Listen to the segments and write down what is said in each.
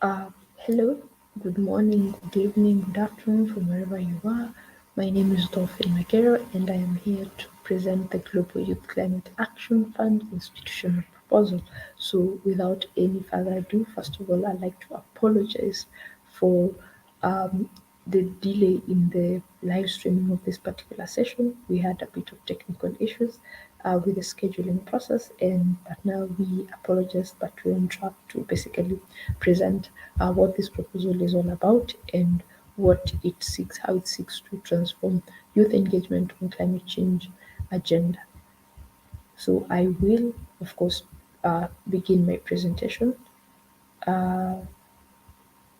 Hello, good morning, good evening, good afternoon from wherever you are. My name is Dolphin Makero and I am here to present the Global Youth Climate Action Fund institutional proposal. So, without any further ado, first of all, I'd like to apologize for um, the delay in the live streaming of this particular session. We had a bit of technical issues with the scheduling process, and but now we apologize, but we're on track to basically present what this proposal is all about and what it seeks, how it seeks to transform youth engagement on climate change agenda. So I will, of course, begin my presentation uh,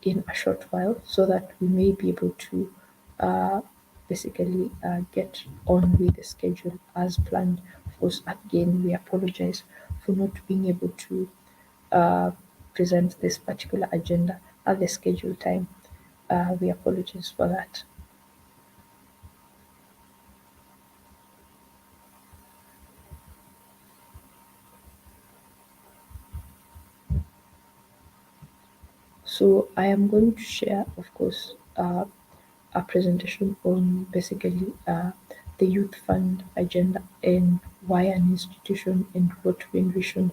in a short while so that we may be able to uh, basically get on with the schedule as planned. Of course, again, we apologize for not being able to uh, present this particular agenda at the scheduled time. We apologize for that. So I am going to share, of course, a presentation on basically the Youth Fund agenda and why an institution and what we envision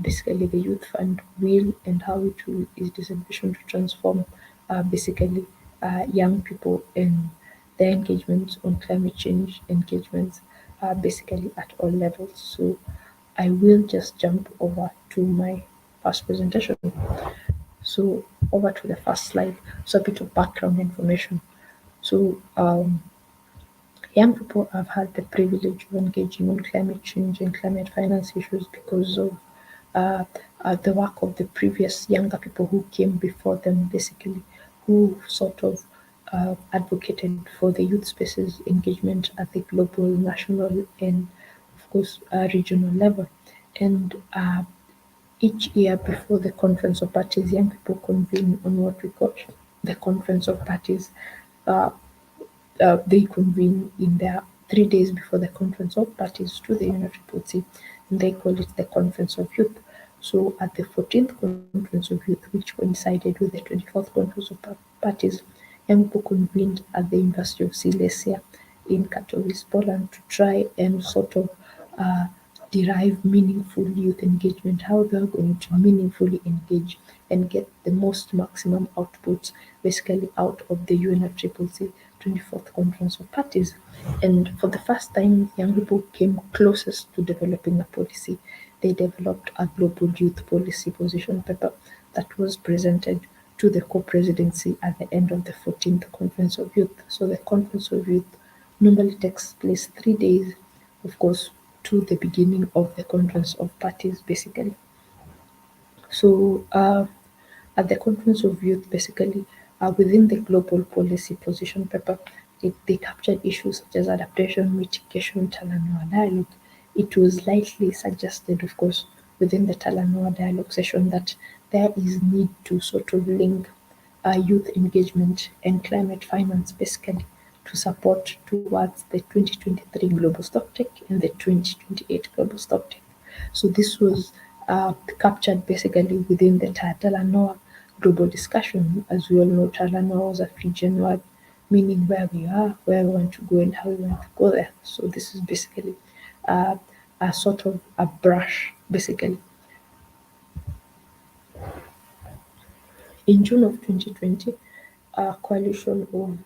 basically the Youth Fund will and how it is envisioned to transform basically young people and their engagements on climate change engagements basically at all levels. So I will just jump over to my first presentation. So over to the first slide. So a bit of background information. So young people have had the privilege of engaging on climate change and climate finance issues because of uh, the work of the previous younger people who came before them, basically, who sort of advocated for the youth spaces engagement at the global, national, and of course regional level. And each year before the Conference of Parties, young people convene on what we call the Conference of Parties. Uh, they convene in their 3 days before the Conference of Parties to the UNFCCC, and they call it the Conference of Youth. So at the 14th Conference of Youth, which coincided with the 24th Conference of Parties, young people convened at the University of Silesia in Katowice, Poland, to try and sort of uh, derive meaningful youth engagement, how they are going to meaningfully engage and get the most maximum outputs basically out of the UNFCCC 24th Conference of Parties. And for the first time, young people came closest to developing a policy. They developed a global youth policy position paper that was presented to the co-presidency at the end of the 14th Conference of Youth. So the Conference of Youth normally takes place 3 days, of course, to the beginning of the Conference of Parties, basically. So at the Conference of Youth, basically, within the global policy position paper, they captured issues such as adaptation, mitigation, Talanoa dialogue. It was lightly suggested, of course, within the Talanoa dialogue session that there is need to sort of link youth engagement and climate finance, basically, to support towards the 2023 Global Stocktake and the 2028 Global Stocktake. So this was captured basically within the Talanoa global discussion. As we all know, Talanoa was a Fijian word meaning where we are, where we want to go, and how we want to go there. So this is basically uh, a sort of a brush, basically. In June of 2020, a coalition of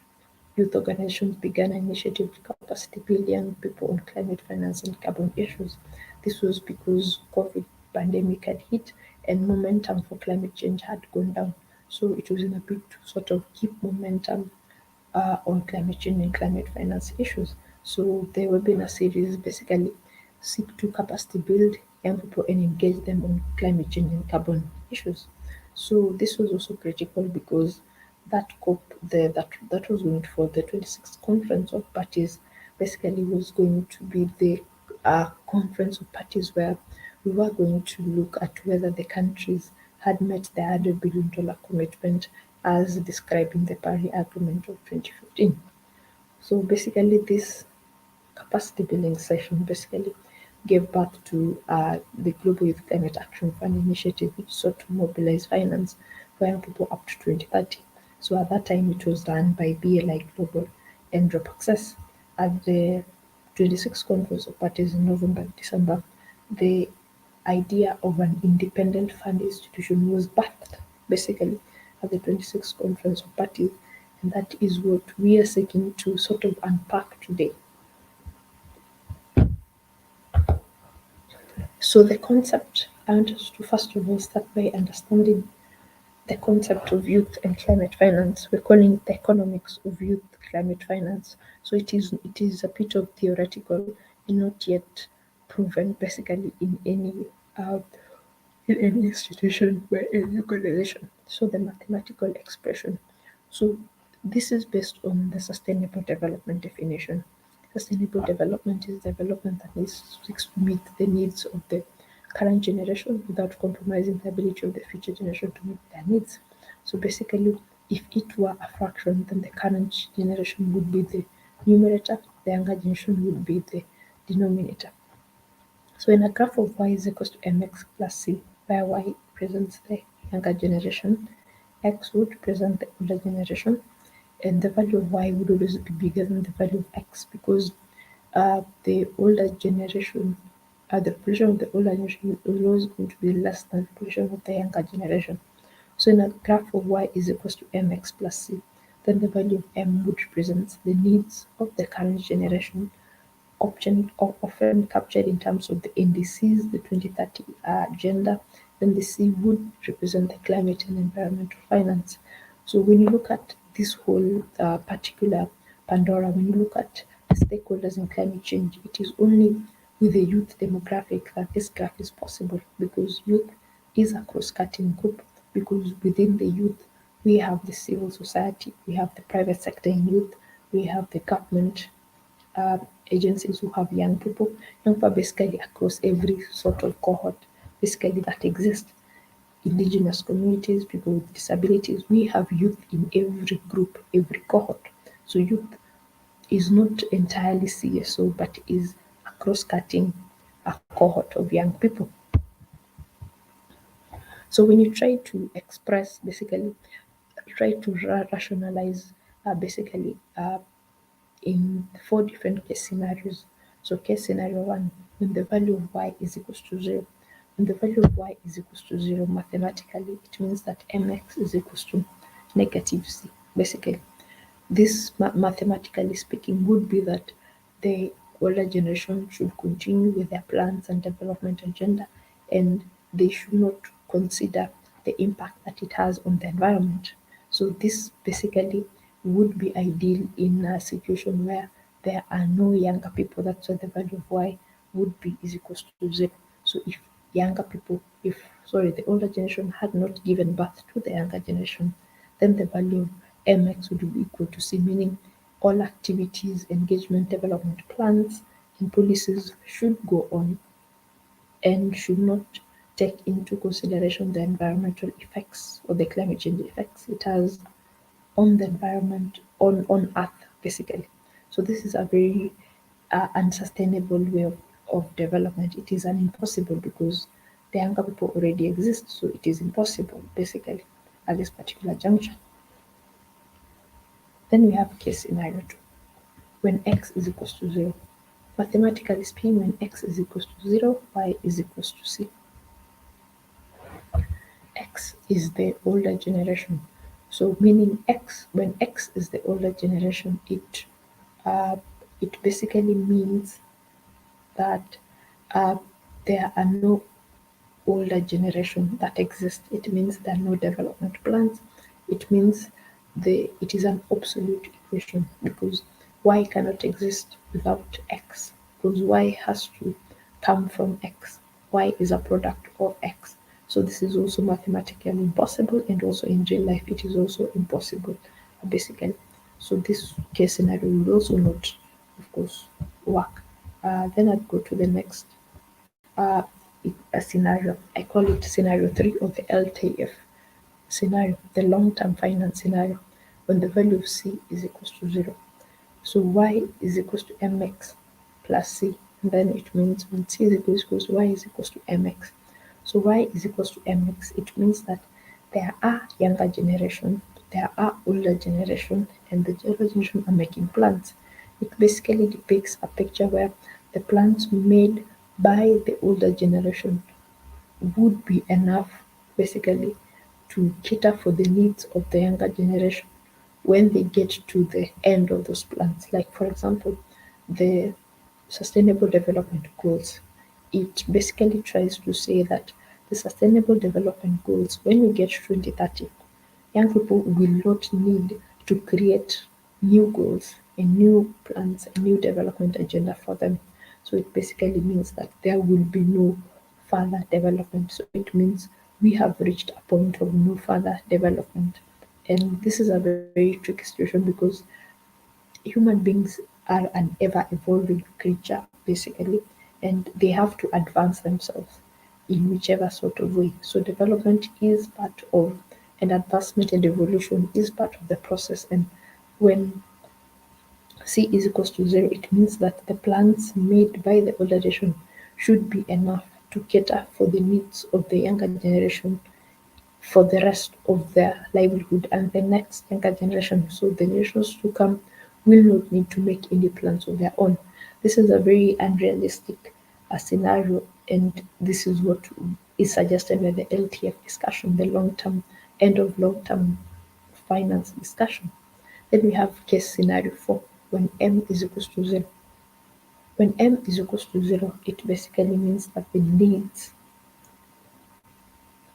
youth organizations began an initiative to capacity build young people on climate finance and carbon issues. This was because COVID pandemic had hit and momentum for climate change had gone down. So it was in a bid to sort of keep momentum on climate change and climate finance issues. So the webinar series basically seek to capacity build young people and engage them on climate change and carbon issues. So this was also critical because that COP, that was going for the 26th Conference of Parties, basically was going to be the conference of parties where we were going to look at whether the countries had met the $100 billion commitment as described in the Paris Agreement of 2015. So basically, this capacity building session basically gave birth to the Global Youth Climate Action Fund initiative, which sought to mobilize finance for young people up to 2030. So at that time, it was done by BLI Global and Drop Access. At the 26th Conference of Parties in November, December, the idea of an independent fund institution was birthed basically at the 26th Conference of Parties, and that is what we are seeking to sort of unpack today. So the concept, I want us to first of all start by understanding the concept of youth and climate finance. We're calling it the economics of youth climate finance. So it is a bit of theoretical and not yet proven basically uh, in any institution or any organization. So the mathematical expression. So this is based on the sustainable development definition. Sustainable development is development that seeks to meet the needs of the current generation without compromising the ability of the future generation to meet their needs. So basically, if it were a fraction, then the current generation would be the numerator, the younger generation would be the denominator. So in a graph of y is equals to mx plus c, where y represents the younger generation, x would represent the older generation, and the value of y would always be bigger than the value of x because the older generation, the population of the older generation is always going to be less than the population of the younger generation. So in a graph of y is equals to mx plus c, then the value of m would represent the needs of the current generation often captured in terms of the NDCs, the 2030 agenda, then the C would represent the climate and environmental finance. So when you look at this whole particular Pandora, when you look at the stakeholders in climate change, it is only with the youth demographic that this graph is possible because youth is a cross-cutting group because within the youth we have the civil society, we have the private sector in youth, we have the government agencies who have young people basically across every sort of cohort basically that exists. Indigenous communities, people with disabilities, we have youth in every group, every cohort. So youth is not entirely CSO, but is a cross-cutting a cohort of young people. So when you try to express, basically, try to rationalize, basically, in four different case scenarios. So case scenario one, when the value of y is equals to 0. When the value of y is equals to 0, mathematically, it means that mx is equals to negative c. Basically, this mathematically speaking would be that the older generation should continue with their plans and development agenda and they should not consider the impact that it has on the environment. So this basically would be ideal in a situation where there are no younger people. That's why the value of y would be is equals to 0. So if the older generation had not given birth to the younger generation, then the value of mx would be equal to c, meaning all activities, engagement, development plans, and policies should go on and should not take into consideration the environmental effects or the climate change effects it has on the environment, on Earth, basically. So this is a very unsustainable way of development. It is an impossible because the younger people already exist, so it is impossible, basically, at this particular juncture. Then we have case scenario 2, when x is equals to 0. Mathematically speaking, when x is equals to 0, y is equals to c. X is the older generation. So meaning when X is the older generation, uh, it basically means that uh, there are no older generation that exist. It means there are no development plans. It means it is an absolute equation because y cannot exist without x because y has to come from x. Y is a product of x. So this is also mathematically impossible and also in real life it is also impossible basically. So this case scenario will also not of course work. Then I'd go to the next uh, a scenario. I call it scenario 3 of the LTF scenario, the long-term finance scenario, when the value of C is equals to 0. So Y is equals to mx plus C, and then it means when C is equals to Y is equals to mx. So Y is equals to mx, it means that there are younger generation, there are older generation, and the older generation are making plans. It basically depicts a picture where the plans made by the older generation would be enough basically to cater for the needs of the younger generation when they get to the end of those plans. Like, for example, the Sustainable Development Goals. It basically tries to say that the Sustainable Development Goals, when we get to 2030, young people will not need to create new goals and new plans and new development agenda for them. So it basically means that there will be no further development. So it means we have reached a point of no further development. And this is a very tricky situation because human beings are an ever evolving creature, basically, and they have to advance themselves in whichever sort of way. So, development is part of, and advancement and evolution is part of the process. And when C is equals to zero, it means that the plans made by the older generation should be enough to cater for the needs of the younger generation for the rest of their livelihood and the next younger generation. So the generations to come will not need to make any plans of their own. This is a very unrealistic scenario, and this is what is suggested by the LTF discussion, the long term end of long term finance discussion. Then we have case scenario 4 when m is equals to 0. When m is equals to 0, it basically means that the needs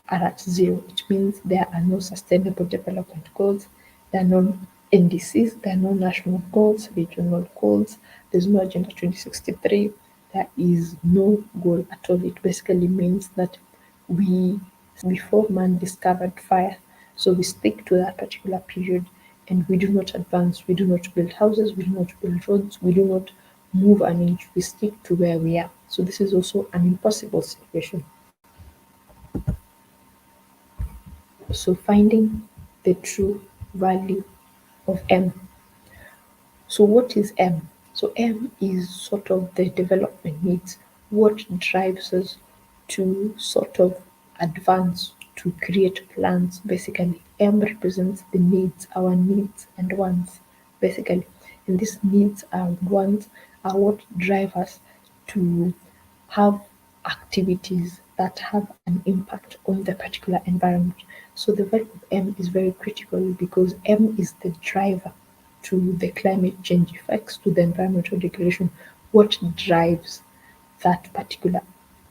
are at zero. It means there are no sustainable development goals, there are no NDCs, there are no national goals, regional goals, there's no Agenda 2063, there is no goal at all. It basically means that we, before man discovered fire, so we stick to that particular period and we do not advance, we do not build houses, we do not build roads, we do not move an inch, we stick to where we are. So this is also an impossible situation. So finding the true value of M. So what is M? So M is sort of the development needs, what drives us to sort of advance, to create plans basically. M represents the needs, our needs and wants basically. And these needs and wants are what drive us to have activities that have an impact on the particular environment. So the value of M is very critical because M is the driver to the climate change effects, to the environmental degradation. What drives that particular,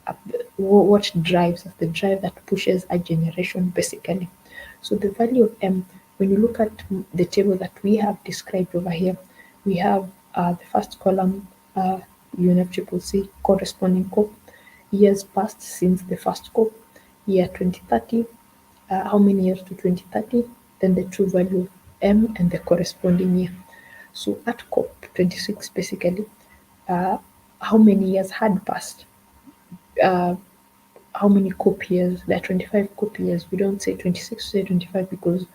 uh, what drives us, the drive that pushes a generation basically. So the value of M, when you look at the table that we have described over here, we have the first column, UNFCCC corresponding COP, years passed since the first COP, year 2030, how many years to 2030, then the true value of M and the corresponding year. So at COP26, basically, uh, how many years had passed? Uh, how many COP years? There are 25 COP years. We don't say 26, we say 25 because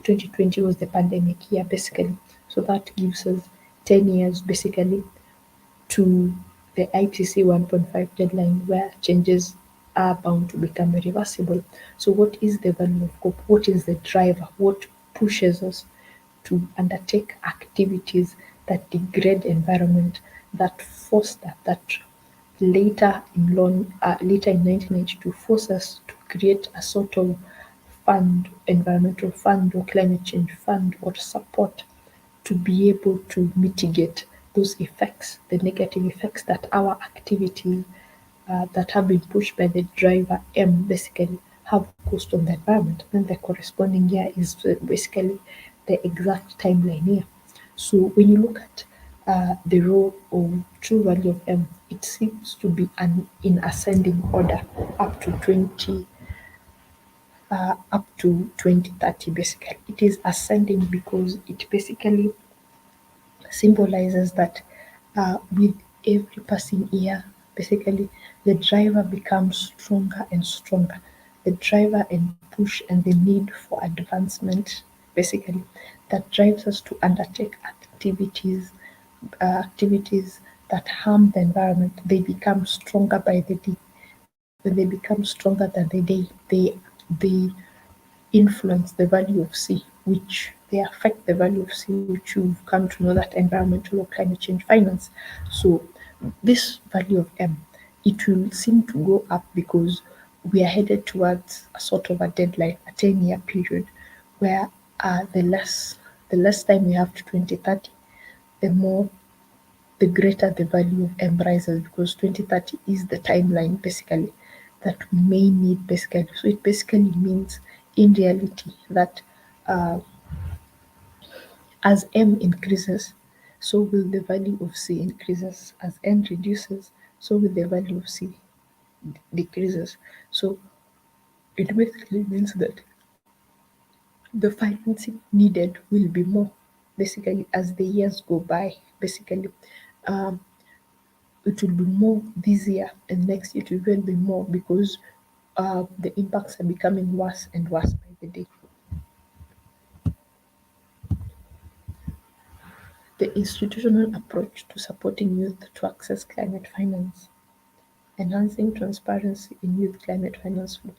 2020 was the pandemic year, basically. So that gives us 10 years, basically, to the IPCC 1.5 deadline where changes are bound to become irreversible. So what is the value of COP? What is the driver? What pushes us to undertake activities that degrade environment, that foster, that later in 1992 force us to create a sort of fund, environmental fund or climate change fund or support to be able to mitigate those effects, the negative effects that our activities that have been pushed by the driver M basically have caused on the environment. Then the corresponding year is basically the exact timeline here. So when you look at the role of true value of M, it seems to be in ascending order up to 2030 basically. It is ascending because it basically symbolizes that with every passing year, basically the driver becomes stronger and stronger. The driver and push and the need for advancement, basically, that drives us to undertake activities that harm the environment. They become stronger by the day. When they become stronger than the day, they influence the value of C, which they affect the value of C, which you've come to know that environmental or climate change finance. So this value of M, it will seem to go up because we are headed towards a sort of a deadline, a 10-year period, where the less time we have to 2030, the more the greater the value of M rises because 2030 is the timeline basically that we may need basically. So it basically means in reality that uh, as M increases, so will the value of C increases. As N reduces, so will the value of C decreases. So it basically means that the financing needed will be more basically as the years go by. Basically, um, it will be more this year and next year it will even be more because the impacts are becoming worse and worse by the day. The institutional approach to supporting youth to access climate finance, enhancing transparency in youth climate finance flow.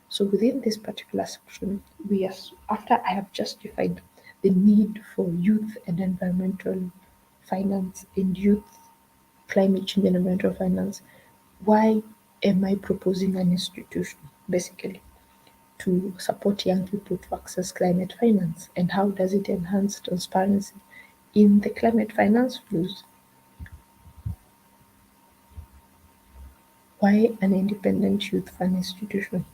So within this particular section, after I have justified the need for youth and environmental finance in youth climate change and environmental finance, why am I proposing an institution basically to support young people to access climate finance and how does it enhance transparency in the climate finance flows? Why an independent youth fund institution?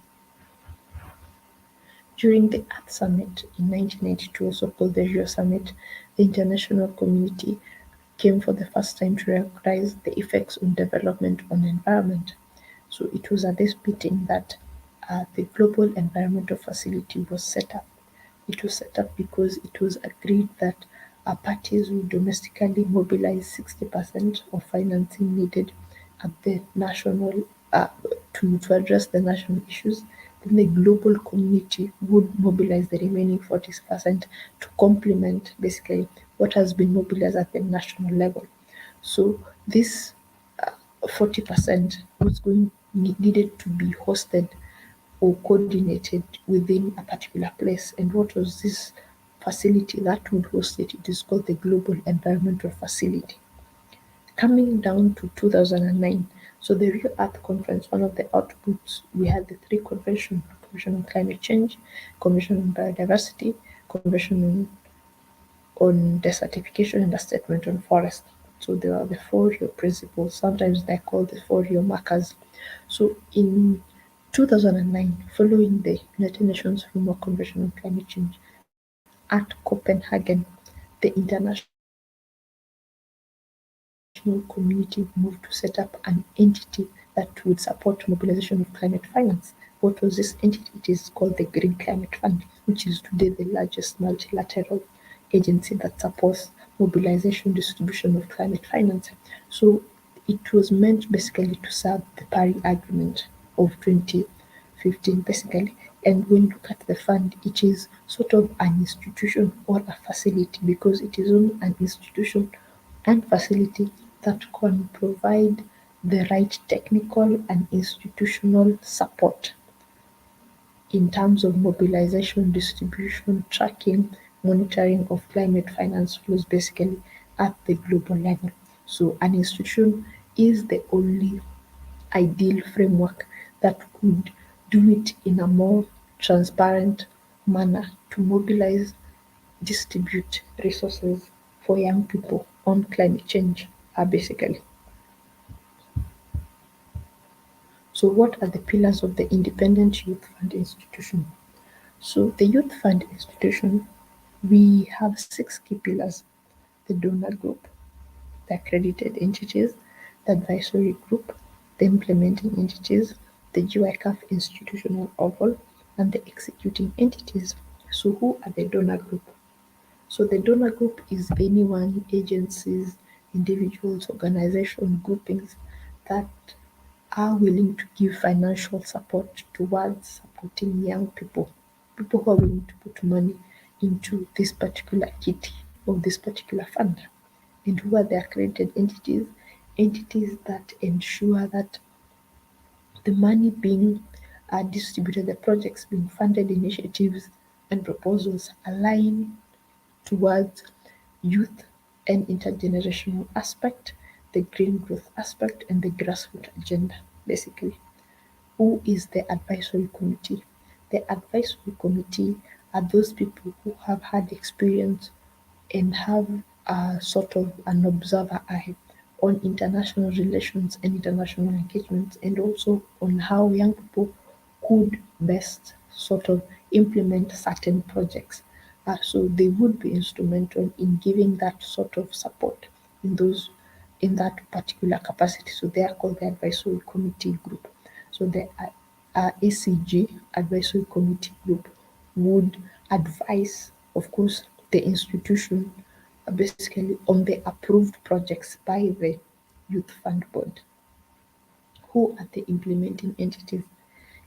During the Earth Summit in 1992, also called the Rio Summit, the international community came for the first time to recognize the effects of development on environment. So it was at this meeting that the Global Environmental Facility was set up. It was set up because it was agreed that parties would domestically mobilize 60% of financing needed at the national to address the national issues. Then the global community would mobilize the remaining 40% to complement basically what has been mobilized at the national level. So this 40% was going needed to be hosted or coordinated within a particular place. And what was this facility that would host it? It is called the Global Environmental Facility. Coming down to 2009, so the Rio Earth Conference, one of the outputs, we had the three conventions: Convention on Climate Change, Convention on Biodiversity, Convention on Desertification, and a Statement on Forest. So there are the four Rio principles. Sometimes they're called the four Rio markers. So in 2009, following the United Nations Framework Convention on Climate Change at Copenhagen, the international community moved to set up an entity that would support mobilization of climate finance. What was this entity? It is called the Green Climate Fund, which is today the largest multilateral agency that supports mobilization distribution of climate finance. So it was meant basically to serve the Paris Agreement of 2015 basically. And when you look at the fund, it is sort of an institution or a facility because it is only an institution and facility that can provide the right technical and institutional support in terms of mobilization, distribution, tracking, monitoring of climate finance flows basically at the global level. So an institution is the only ideal framework that could do it in a more transparent manner to mobilize, distribute resources for young people on climate change basically. So what are the pillars of the Independent Youth Fund Institution? So the Youth Fund Institution, we have six key pillars: the donor group, the accredited entities, the advisory group, the implementing entities, the GYCAF institutional oval, and the executing entities. So who are the donor group? So the donor group is anyone, agencies, individuals, organization, groupings that are willing to give financial support towards supporting young people, people who are willing to put money into this particular kitty or this particular fund. And who are the accredited entities? Entities that ensure that the money being distributed. The projects being funded initiatives and proposals align towards youth and intergenerational aspect, the green growth aspect, and the grassroots agenda, basically. Who is the advisory committee? The advisory committee are those people who have had experience and have a sort of an observer eye on international relations and international engagements, and also on how young people could best sort of implement certain projects. So they would be instrumental in giving that sort of support in those in that particular capacity. So they are called the advisory committee group. So the ACG advisory committee group would advise, of course, the institution basically on the approved projects by the Youth Fund Board. Who are the implementing entities?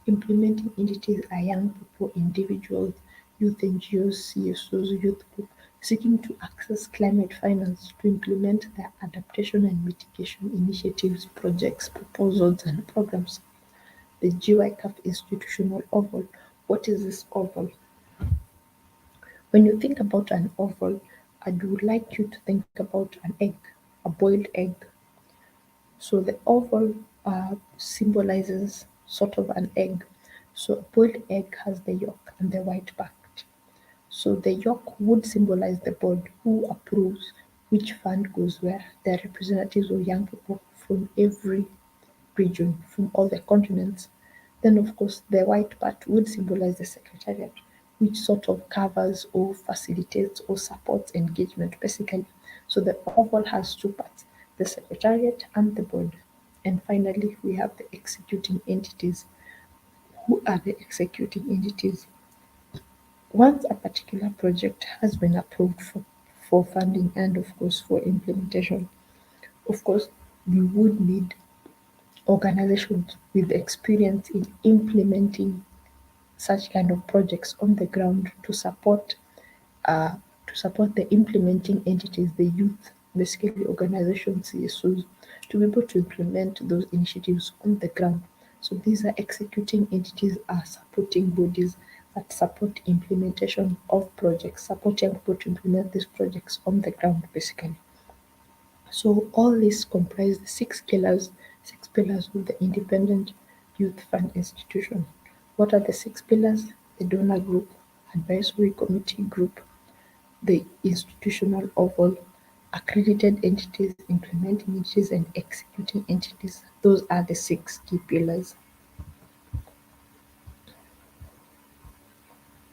Implementing entities are young people, individuals, youth NGOs, CSOs, youth groups seeking to access climate finance to implement their adaptation and mitigation initiatives, projects, proposals, and programs. The GYCAF institutional oval. What is this oval? When you think about an oval, I would like you to think about an egg, a boiled egg. So the oval symbolizes sort of an egg. So a boiled egg has the yolk and the white part. So the yolk would symbolize the board who approves which fund goes where. There are representatives of young people from every region, from all the continents. Then, of course, the white part would symbolize the secretariat, which sort of covers or facilitates or supports engagement, basically. So the oval has two parts, the secretariat and the board. And finally, we have the executing entities. Who are the executing entities? Once a particular project has been approved for funding and, of course, for implementation, of course, we would need organizations with experience in implementing such kind of projects on the ground uh, to support the implementing entities, the youth, basically organizations, CSOs, to be able to implement those initiatives on the ground. So these are executing entities, are supporting bodies that support implementation of projects, supporting people to implement these projects on the ground, basically. So all this comprise the six pillars of the independent youth fund institution. What are the six pillars? The donor group, advisory committee group, the institutional oval, accredited entities, implementing entities, and executing entities. Those are the six key pillars.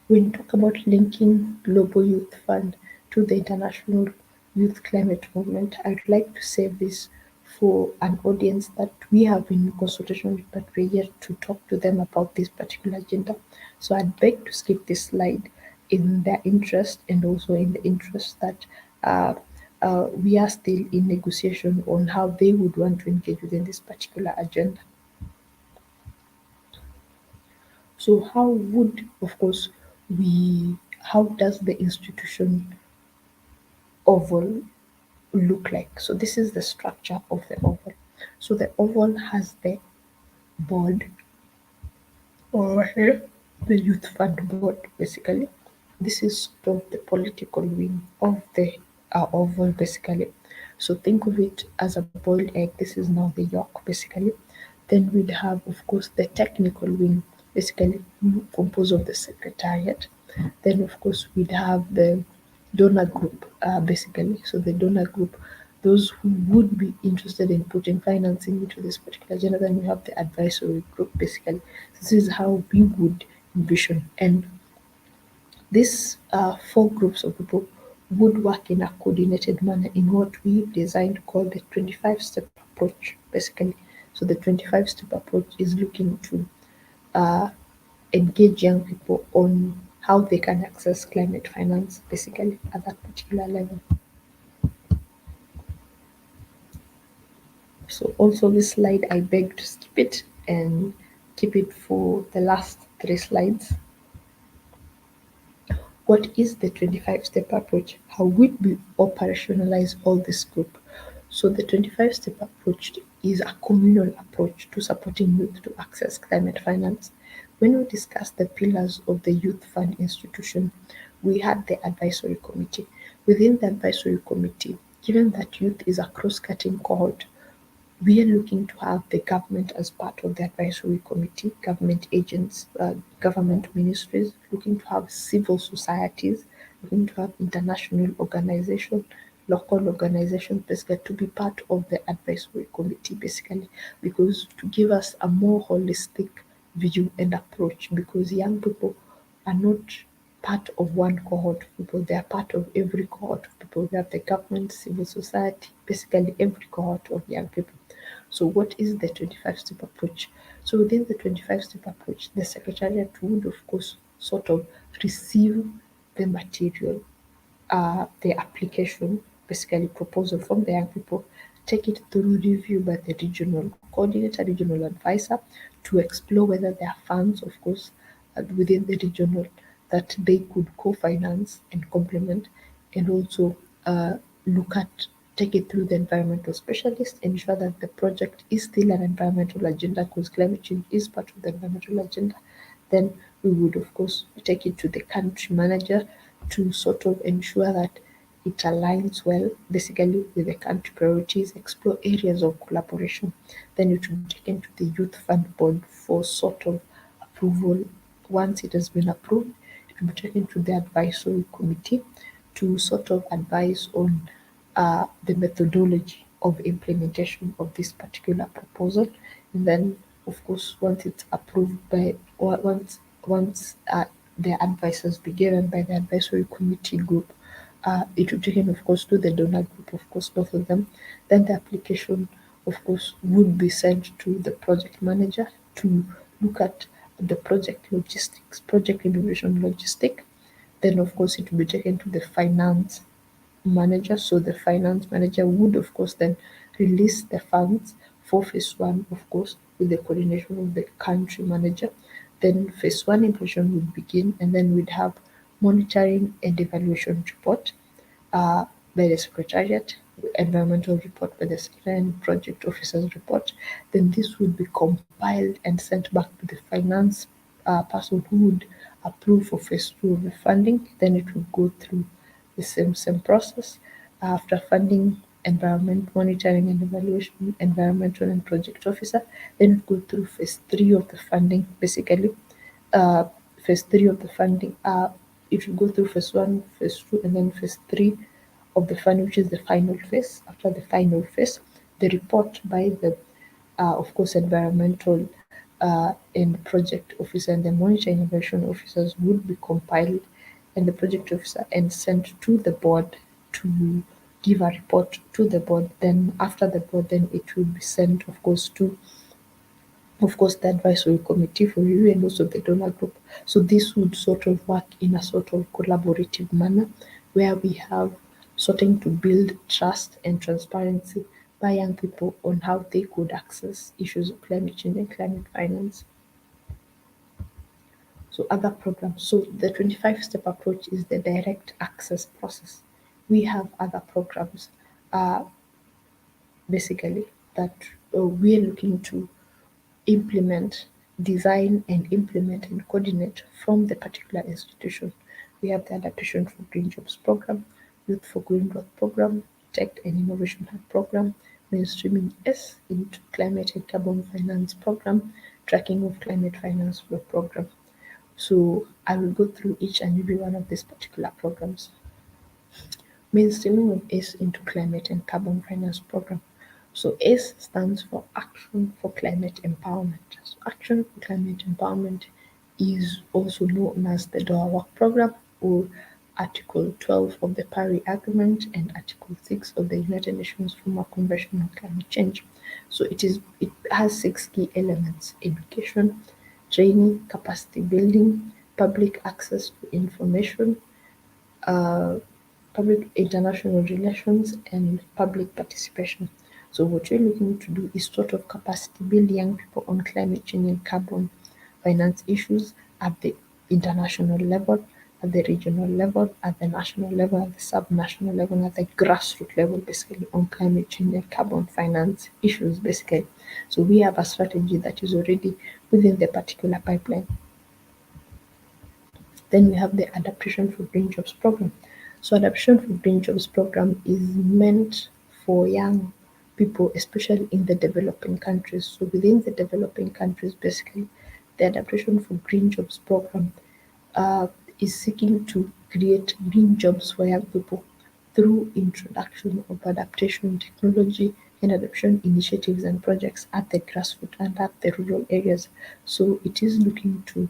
When you talk about linking Global Youth Fund to the international youth climate movement, I'd like to say this for an audience that we have been in consultation with, but we're yet to talk to them about this particular agenda. So I'd beg to skip this slide in their interest and also in the interest that uh, we are still in negotiation on how they would want to engage within this particular agenda. So of course, how does the institution oval look like? So this is the structure of the oval. So the oval has the board over here, the youth fund board, basically. This is sort of the political wing of the oval, basically. So think of it as a boiled egg. This is now the yolk, basically. Then we'd have, of course, the technical wing, basically composed of the secretariat. Then, of course, we'd have the donor group, basically. So the donor group, those who would be interested in putting financing into this particular agenda. Then we have the advisory group, basically. This is how we would envision. And these four groups of people would work in a coordinated manner in what we designed called the 25-step approach, basically. So the 25-step approach is looking to uh, engage young people on how they can access climate finance, basically, at that particular level. So also this slide, I beg to skip it and keep it for the last three slides. What is the 25-step approach? How would we operationalize all this group? So the 25-step approach is a communal approach to supporting youth to access climate finance. When we discussed the pillars of the youth fund institution, we had the advisory committee. Within the advisory committee, given that youth is a cross-cutting cohort, we are looking to have the government as part of the advisory committee, government agents, government ministries, looking to have civil societies, looking to have international organizations, local organizations, basically to be part of the advisory committee, basically, because to give us a more holistic view and approach, because young people are not part of one cohort of people, they are part of every cohort of people. We have the government, civil society, basically every cohort of young people. So what is the 25-step approach? So within the 25-step approach, the secretariat would of course sort of receive the material, the application, basically proposal from the young people, take it through review by the regional coordinator, regional advisor, to explore whether there are funds, of course, within the regional that they could co-finance and complement, and also look at take it through the environmental specialist, ensure that the project is still an environmental agenda because climate change is part of the environmental agenda. Then we would of course take it to the country manager to sort of ensure that it aligns well basically with the country priorities, explore areas of collaboration. Then it will be taken to the youth fund board for sort of approval. Once it has been approved, it will be taken to the advisory committee to sort of advise on the methodology of implementation of this particular proposal. And then, of course, once it's approved by, or once the advice has been given by the advisory committee group, it will be taken, of course, to the donor group, of course, both of them. Then the application, of course, would be sent to the project manager to look at the project logistics, project innovation logistic. Then, of course, it will be taken to the finance manager. So the finance manager would, of course, then release the funds for phase one, of course, with the coordination of the country manager. Then phase one implementation would begin, and then we'd have monitoring and evaluation report uh, by the secretariat, environmental report by the secretariat, and project officer's report. Then this would be compiled and sent back to the finance person who would approve for phase two of the funding. Then it would go through the same process. After funding, environment monitoring and evaluation, environmental and project officer, then it go through phase three of the funding, basically. Uh, Phase three of the funding, it will go through phase one, phase two, and then phase three of the funding, which is the final phase. After the final phase, the report by the, of course, environmental and project officer and the monitoring and evaluation officers would be compiled, and the project officer and sent to the board to give a report to the board. Then after the board, then it will be sent, of course, to, of course, the advisory committee for review and also the donor group. So this would sort of work in a sort of collaborative manner where we have starting to build trust and transparency by young people on how they could access issues of climate change and climate finance. So other programs. So the 25-step approach is the direct access process. We have other programs uh, basically that we are looking to implement, design and implement and coordinate from the particular institution. We have the Adaptation for Green Jobs program, Youth for Green Growth program, Tech and Innovation Hub program, Mainstreaming S into Climate and Carbon Finance program, Tracking of Climate Finance Flow program. So I will go through each and every one of these particular programs. Mainstreaming of ACE into Climate and Carbon Finance program. So ACE stands for Action for Climate Empowerment. So Action for Climate Empowerment is also known as the Doha Work Program or Article 12 of the Paris Agreement and Article 6 of the United Nations Framework Convention on Climate Change. So it has six key elements: education, training, capacity building, public access to information, uh, public international relations, and public participation. So what we're looking to do is sort of capacity build young people on climate change and carbon finance issues at the international level, at the regional level, at the national level, at the sub-national level, at the grassroots level, basically on climate change and carbon finance issues, basically. So we have a strategy that is already within the particular pipeline. Then we have the Adaptation for Green Jobs program. So Adaptation for Green Jobs program is meant for young people, especially in the developing countries. So within the developing countries, basically, the Adaptation for Green Jobs program uh, is seeking to create green jobs for young people through introduction of adaptation technology and adoption initiatives and projects at the grassroots and at the rural areas. So it is looking to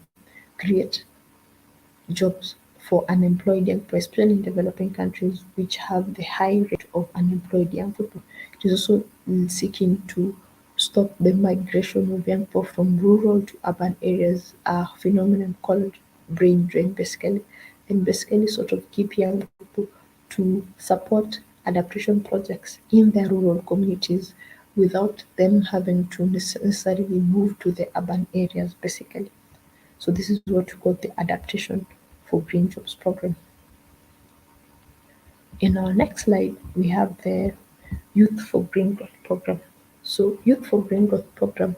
create jobs for unemployed young people, especially in developing countries which have the high rate of unemployed young people. It is also seeking to stop the migration of young people from rural to urban areas, a phenomenon called brain drain, basically, and basically sort of keep young people to support adaptation projects in their rural communities without them having to necessarily move to the urban areas, basically. So this is what we call the Adaptation for Green Jobs program. In our next slide, we have the Youth for Green Growth program. So Youth for Green Growth program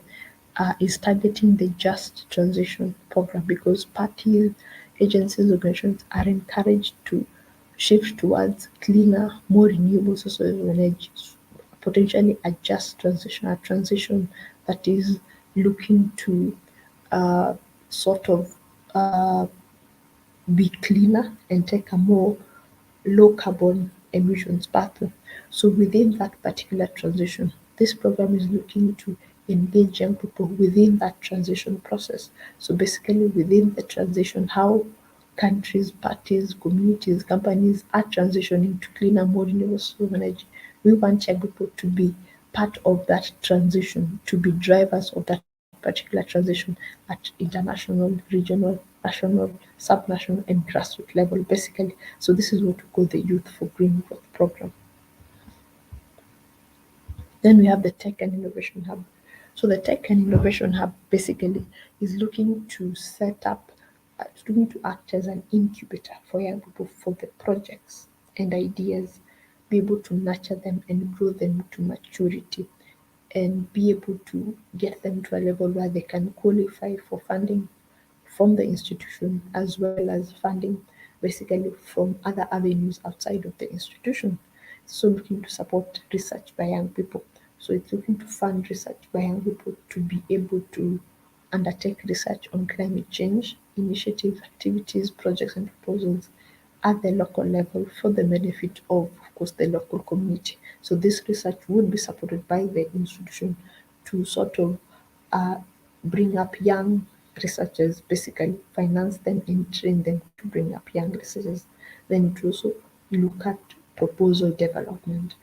is targeting the just transition program because parties, agencies, organizations are encouraged to shift towards cleaner, more renewable sources of energy, potentially a just transition, a transition that is looking to uh, sort of be cleaner and take a more low carbon emissions pathway. So within that particular transition, this program is looking to engage young people within that transition process. So basically within the transition, how countries, parties, communities, companies are transitioning to cleaner, more renewable sources of energy. We want young people to be part of that transition, to be drivers of that particular transition at international, regional, national, subnational, and grassroots level, basically. So this is what we call the Youth for Green Growth program. Then we have the Tech and Innovation Hub. So the Tech and Innovation Hub basically is looking to set up, looking to act as an incubator for young people for the projects and ideas, be able to nurture them and grow them to maturity and be able to get them to a level where they can qualify for funding from the institution as well as funding basically from other avenues outside of the institution. So looking to support research by young people. So it's looking to fund research by young people to be able to undertake research on climate change, initiatives, activities, projects and proposals at the local level for the benefit of course, the local community. So this research would be supported by the institution to sort of uh, bring up young researchers, basically finance them and train them to bring up young researchers. Then to also look at proposal development,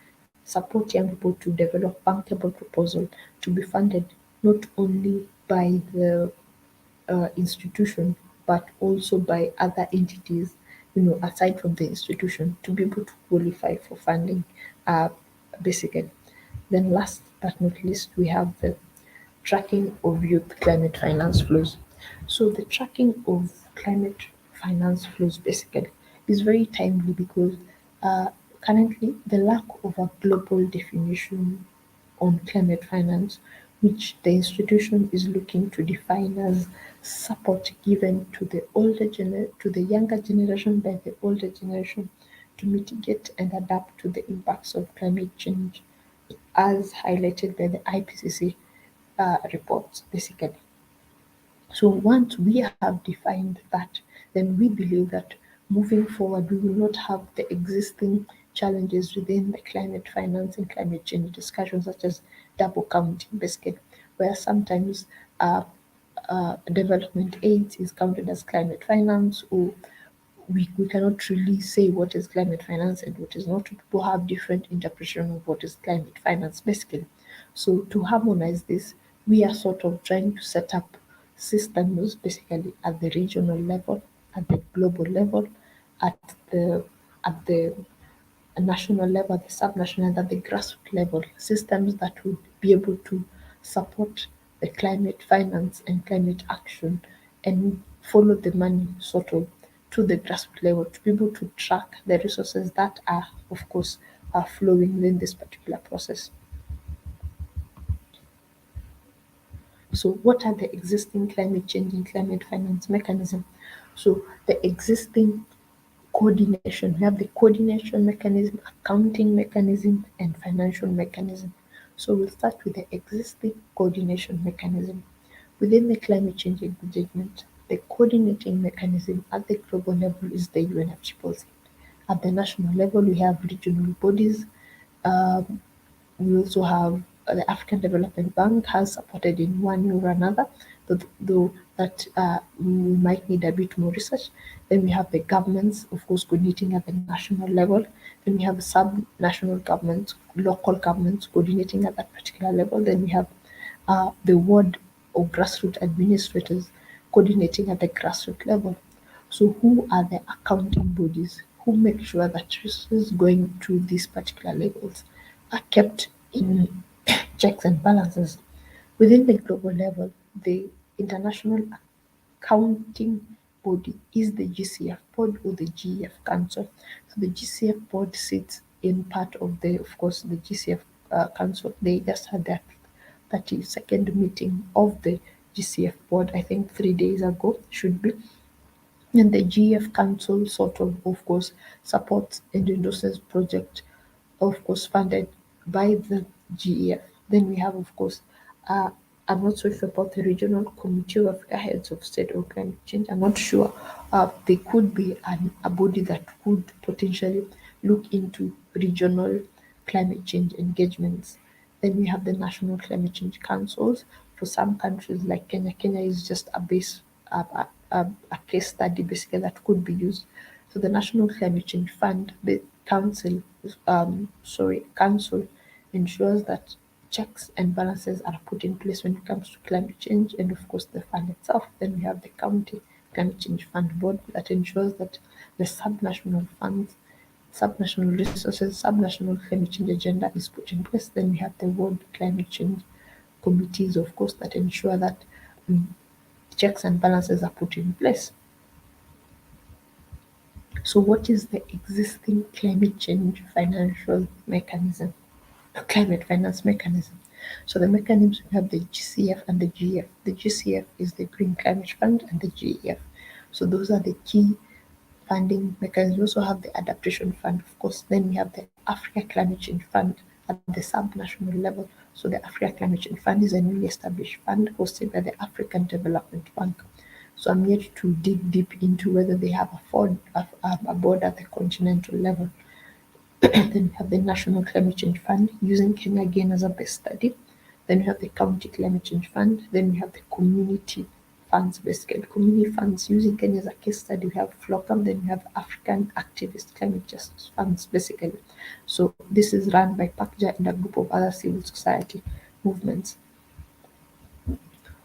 support young people to develop bankable proposal to be funded not only by the institution but also by other entities, aside from the institution to be able to qualify for funding, uh, basically. Then last but not least, we have the tracking of youth climate finance flows. So the tracking of climate finance flows basically is very timely because uh, currently the lack of a global definition on climate finance, which the institution is looking to define as support given to the younger generation by the older generation to mitigate and adapt to the impacts of climate change, as highlighted by the IPCC reports, basically. So once we have defined that, then we believe that moving forward, we will not have the existing challenges within the climate finance and climate change discussions, such as double counting, basically, where sometimes development aid is counted as climate finance, or we cannot really say what is climate finance and what is not. People have different interpretation of what is climate finance, basically. So to harmonize this, we are sort of trying to set up systems basically at the regional level, at the global level, at the at the national level, at the subnational, and at the grassroots level, systems that would be able to support the climate finance and climate action and follow the money sort of to the grassroots level to be able to track the resources that are, of course, are flowing within this particular process. So what are the existing climate change and climate finance mechanisms? So the existing coordination, we have the coordination mechanism, accounting mechanism, and financial mechanism. So we'll start with the existing coordination mechanism. Within the climate change engagement, the coordinating mechanism at the global level is the UNFCCC. At the national level, we have regional bodies. We also have the African Development Bank has supported in one way or another, though that we might need a bit more research. Then we have the governments, of course, coordinating at the national level. Then we have sub-national governments, local governments coordinating at that particular level. Then we have the ward or grassroots administrators coordinating at the grassroots level. So who are the accounting bodies who make sure that resources going to these particular levels are kept in checks and balances? Within the global level, the International Accounting Body is the GCF board or the GEF Council. So the GCF board sits in part of of course, the GCF Council. They just had their 32nd meeting of the GCF board, I think 3 days ago, should be. And the GF Council of course, supports and endorses project, of course, funded by the GEF. Then we have, of course, uh, I'm not so sure about the Regional Committee of Africa Heads of State or Climate Change. I'm not sure. There could be a body that could potentially look into regional climate change engagements. Then we have the National Climate Change Councils. For some countries like Kenya, Kenya is just a case study basically that could be used. So the National Climate Change Fund, the council ensures that checks and balances are put in place when it comes to climate change, and of course the fund itself. Then we have the County Climate Change Fund Board that ensures that the subnational funds, subnational resources, subnational climate change agenda is put in place. Then we have the World Climate Change committees, of course, that ensure that mm, checks and balances are put in place. So, what is the existing climate change financial mechanism? Climate finance mechanism. So, the mechanisms we have the GCF and the GEF. The GCF is the Green Climate Fund, and the GEF. So, those are the key funding mechanisms. We also have the Adaptation Fund, of course. Then we have the Africa Climate Change Fund at the sub-national level. So the Africa Climate Change Fund is a newly established fund hosted by the African Development Bank. So I'm yet to dig deep into whether they have a board at the continental level. Then we have the National Climate Change Fund, using Kenya again as a base study. Then we have the County Climate Change Fund. Then we have the community funds, basically community funds using Kenya as a case study. We have FLOCAM, then we have African Activist Climate Justice Funds, basically. So this is run by PACJA and a group of other civil society movements.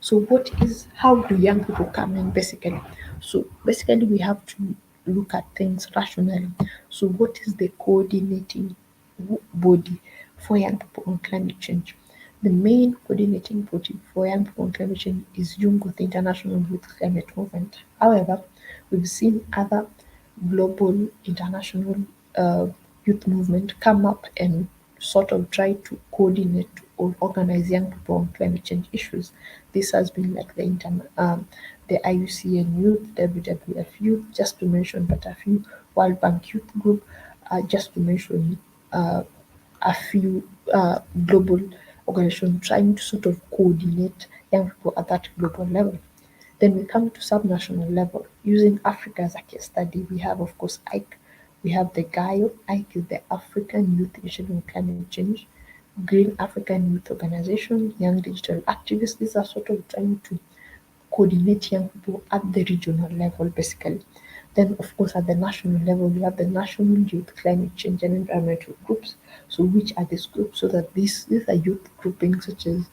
So what is how do young people come in basically? So basically we have to look at things rationally. So what is the coordinating body for young people on climate change? The main coordinating body for young people on climate change is YUNGO, the International Youth Climate Movement. However, we've seen other global international uh, youth movement come up and sort of try to coordinate or organize young people on climate change issues. This has been like the IUCN Youth, WWF Youth, just to mention but a few, World Bank Youth Group, just to mention uh, a few global organizations trying to sort of coordinate young people at that global level. Then we come to subnational level. Using Africa as a case study, we have, of course, IKE. We have the GAIO. IKE is the African Youth Initiative on Climate Change. Green African Youth Organization, Young Digital Activists. These are sort of trying to coordinate young people at the regional level, basically. Then, of course, at the national level, we have the National Youth Climate Change and Environmental Groups. So, which are these groups? So that these are youth groupings such as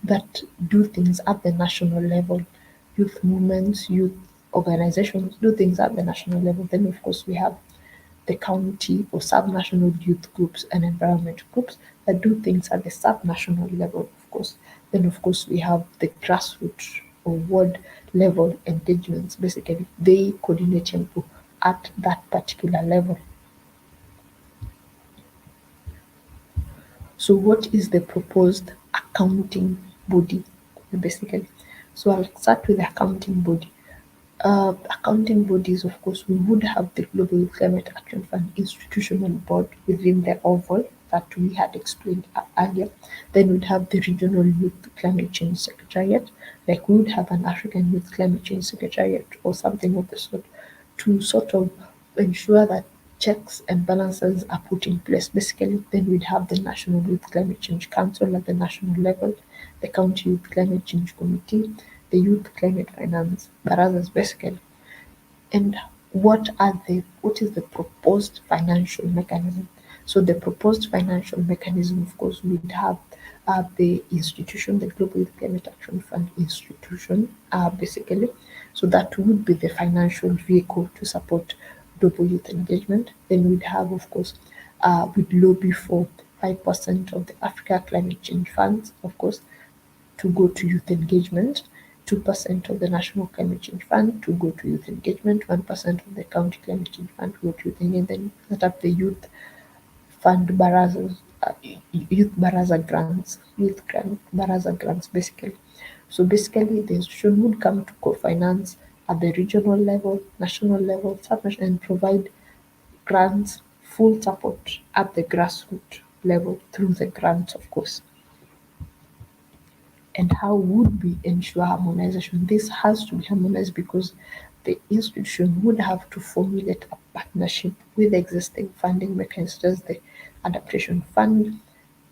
that do things at the national level. Youth movements, youth organizations do things at the national level. Then, of course, we have the county or subnational youth groups and environment groups that do things at the subnational level, of course. Then, of course, we have the grassroots or ward level engagements. Basically, they coordinate people at that particular level. So, what is the proposed accounting body? Basically, so I'll start with the accounting body. Accounting bodies, of course, we would have the Global Climate Action Fund institutional board within the oval that we had explained earlier. Then we'd have the regional youth climate change secretariat, like we would have an African youth climate change secretariat or something of the sort, to sort of ensure that checks and balances are put in place. Basically, then we'd have the National Youth Climate Change Council at the national level, the County Youth Climate Change Committee, the Youth Climate Finance Barazas, basically. And what is the proposed financial mechanism? So the proposed financial mechanism, of course, would have the institution, the Global Youth Climate Action Fund institution, basically. So that would be the financial vehicle to support global youth engagement. Then we'd have, of course, we'd lobby for 5% of the Africa Climate Change Funds, of course, to go to youth engagement, 2% of the National Climate Change Fund to go to youth engagement, 1% of the County Climate Change Fund to go to youth engagement, then set up the Youth Fund Barazas, Youth Baraza grants, Baraza grants, basically. So basically, the institution would come to co-finance at the regional level, national level, subnational, and provide grants, full support at the grassroots level through the grants, of course. And how would we ensure harmonization? This has to be harmonized because the institution would have to formulate a partnership with existing funding mechanisms, such as the Adaptation Fund,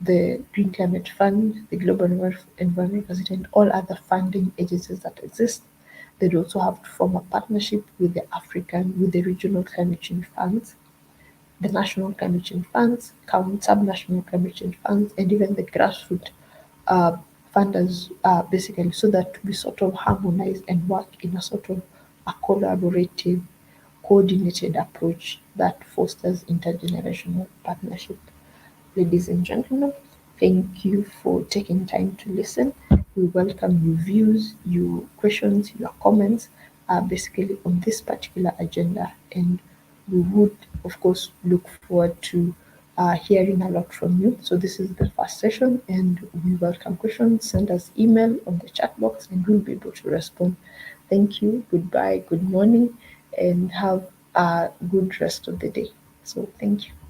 the Green Climate Fund, the Global Environment Facility, and all other funding agencies that exist. They'd also have to form a partnership with with the regional climate change funds, the national climate change funds, subnational climate change funds, and even the grassroots uh, funders, basically, so that we sort of harmonize and work in a sort of a collaborative, coordinated approach that fosters intergenerational partnership. Ladies and gentlemen, thank you for taking time to listen. We welcome your views, your questions, your comments, basically on this particular agenda. And we would, of course, look forward to hearing a lot from you. So this is the first session, and we welcome questions. Send us email on the chat box, and we'll be able to respond. Thank you. Goodbye. Good morning, and have a good rest of the day. So thank you.